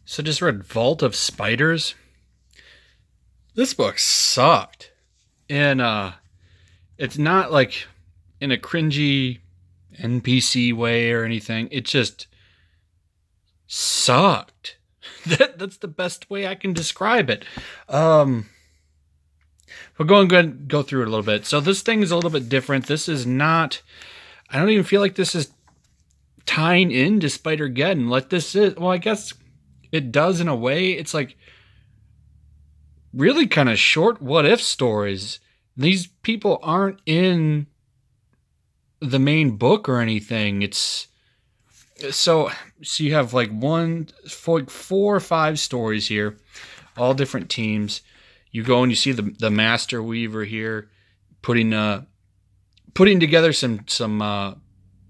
So just read Vault of Spiders. This book sucked. And it's not like in a cringy NPC way or anything. It just sucked. That's the best way I can describe it. We'll go through it a little bit. So this thing is a little bit different. This is not... I don't even feel like this is tying into Spider-Geddon. Like this is... Well, I guess it does in a way. It's like really kind of short what-if stories. These people aren't in the main book or anything. It's... So you have like 4 or 5 stories here, all different teams. You go and you see the Master Weaver here putting together some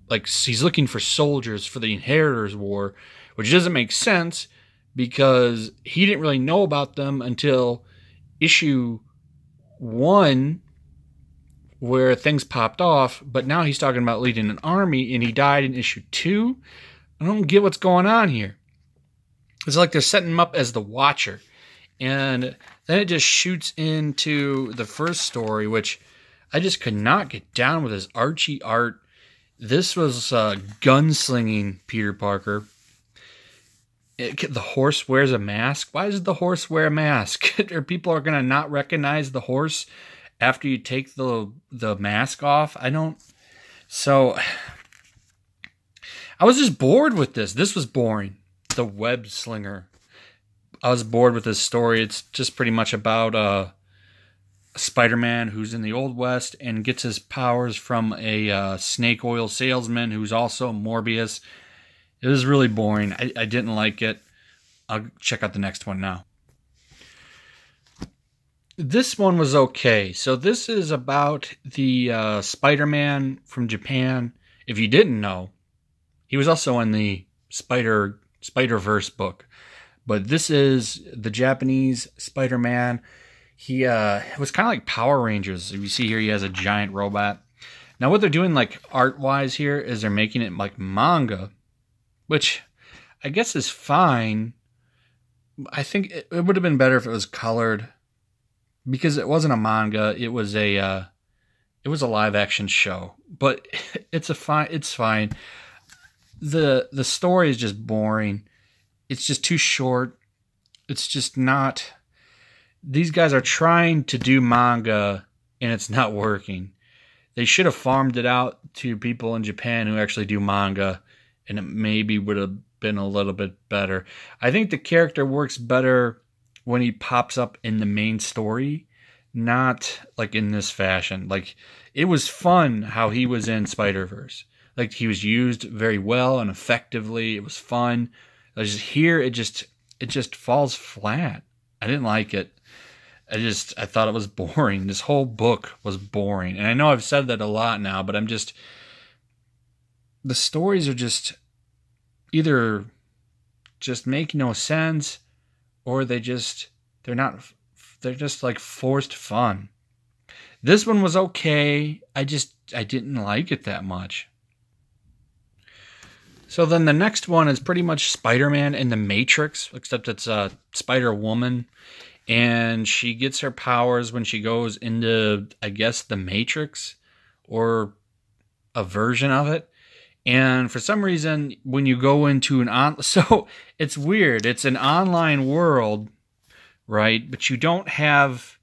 like he's looking for soldiers for the Inheritors War, which doesn't make sense because he didn't really know about them until issue 1, where things popped off, but now he's talking about leading an army, and he died in issue 2. I don't get what's going on here. It's like they're setting him up as the Watcher. And then it just shoots into the first story, which I just could not get down with his Archie art. This was gunslinging Peter Parker. The horse wears a mask. Why does the horse wear a mask? Or people are going to not recognize the horse after you take the mask off? I don't... So, I was just bored with this. This was boring. The Web Slinger. I was bored with this story. It's just pretty much about a Spider-Man who's in the Old West and gets his powers from a snake oil salesman who's also Morbius. It was really boring. I didn't like it. I'll check out the next one now. This one was okay. So this is about the Spider-Man from Japan. If you didn't know, he was also in the Spider-Verse book. But this is the Japanese Spider-Man. He was kind of like Power Rangers. If you see here, he has a giant robot. Now what they're doing like art-wise here is they're making it like manga, which I guess is fine. I think it would have been better if it was colored, because it wasn't a manga. It was a live action show, but it's fine. The story is just boring. It's just too short. It's just not... These guys are trying to do manga, and it's not working. They should have farmed it out to people in Japan who actually do manga, and it maybe would have been a little bit better. I think the character works better when he pops up in the main story, not like in this fashion. Like, it was fun how he was in Spider-Verse. Like, he was used very well and effectively. It was fun. Here, it just falls flat. I didn't like it. I thought it was boring. This whole book was boring. And I know I've said that a lot now, but the stories are just either just make no sense, or they're just like forced fun. This one was okay. I didn't like it that much. So then the next one is pretty much Spider-Man in the Matrix, except it's a Spider-Woman. And she gets her powers when she goes into, I guess, the Matrix, or a version of it. And for some reason, when you go into so it's weird. It's an online world, right? But you don't have...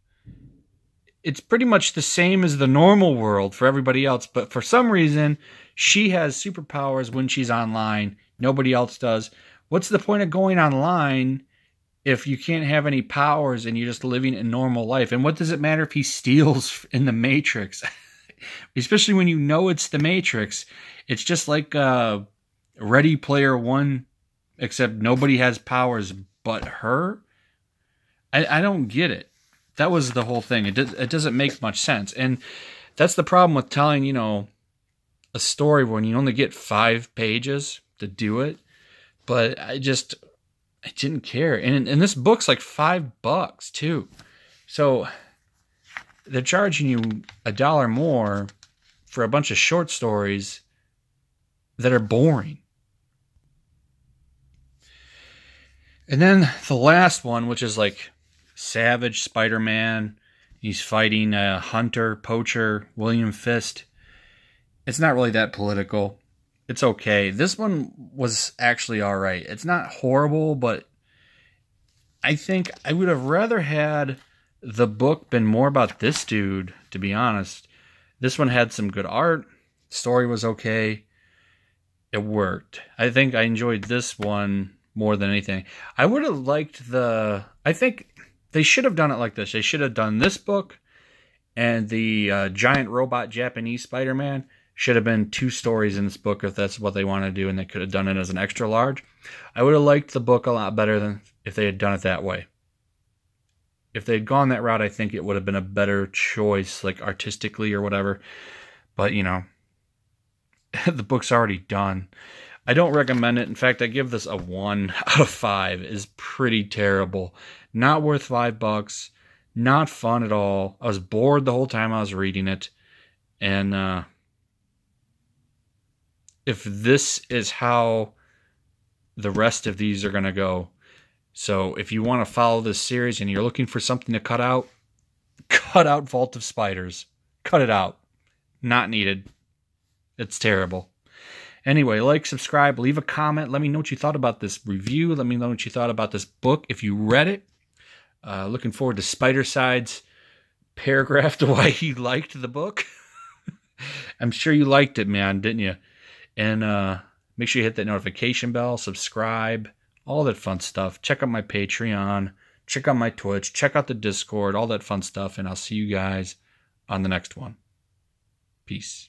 It's pretty much the same as the normal world for everybody else. But for some reason, she has superpowers when she's online. Nobody else does. What's the point of going online if you can't have any powers and you're just living a normal life? And what does it matter if he steals in the Matrix? Especially when you know it's the Matrix. It's just like Ready Player One, except nobody has powers but her. I don't get it. That was the whole thing. It doesn't make much sense. And that's the problem with telling, a story when you only get 5 pages to do it. But I didn't care. And this book's like $5 too. So they're charging you $1 more for a bunch of short stories that are boring. And then the last one, which is like Savage Spider-Man. He's fighting a hunter, poacher, William Fisk. It's not really that political. It's okay. This one was actually alright. It's not horrible, but I think I would have rather had the book been more about this dude, to be honest. This one had some good art. Story was okay. It worked. I think I enjoyed this one more than anything. I would have liked I think they should have done it like this. They should have done this book and the giant robot Japanese Spider-Man should have been 2 stories in this book if that's what they want to do, and they could have done it as an extra large. I would have liked the book a lot better than if they had done it that way. If they had gone that route, I think it would have been a better choice, like artistically or whatever. But, you know, the book's already done. I don't recommend it. In fact, I give this a 1 out of 5. It's pretty terrible. Not worth $5. Not fun at all. I was bored the whole time I was reading it. And if this is how the rest of these are going to go. So if you want to follow this series and you're looking for something to cut out Vault of Spiders. Cut it out. Not needed. It's terrible. Anyway, like, subscribe, leave a comment. Let me know what you thought about this review. Let me know what you thought about this book if you read it. Looking forward to Spider-Side's paragraph to why he liked the book. I'm sure you liked it, man, didn't you? And make sure you hit that notification bell, subscribe, all that fun stuff. Check out my Patreon. Check out my Twitch. Check out the Discord, all that fun stuff. And I'll see you guys on the next one. Peace.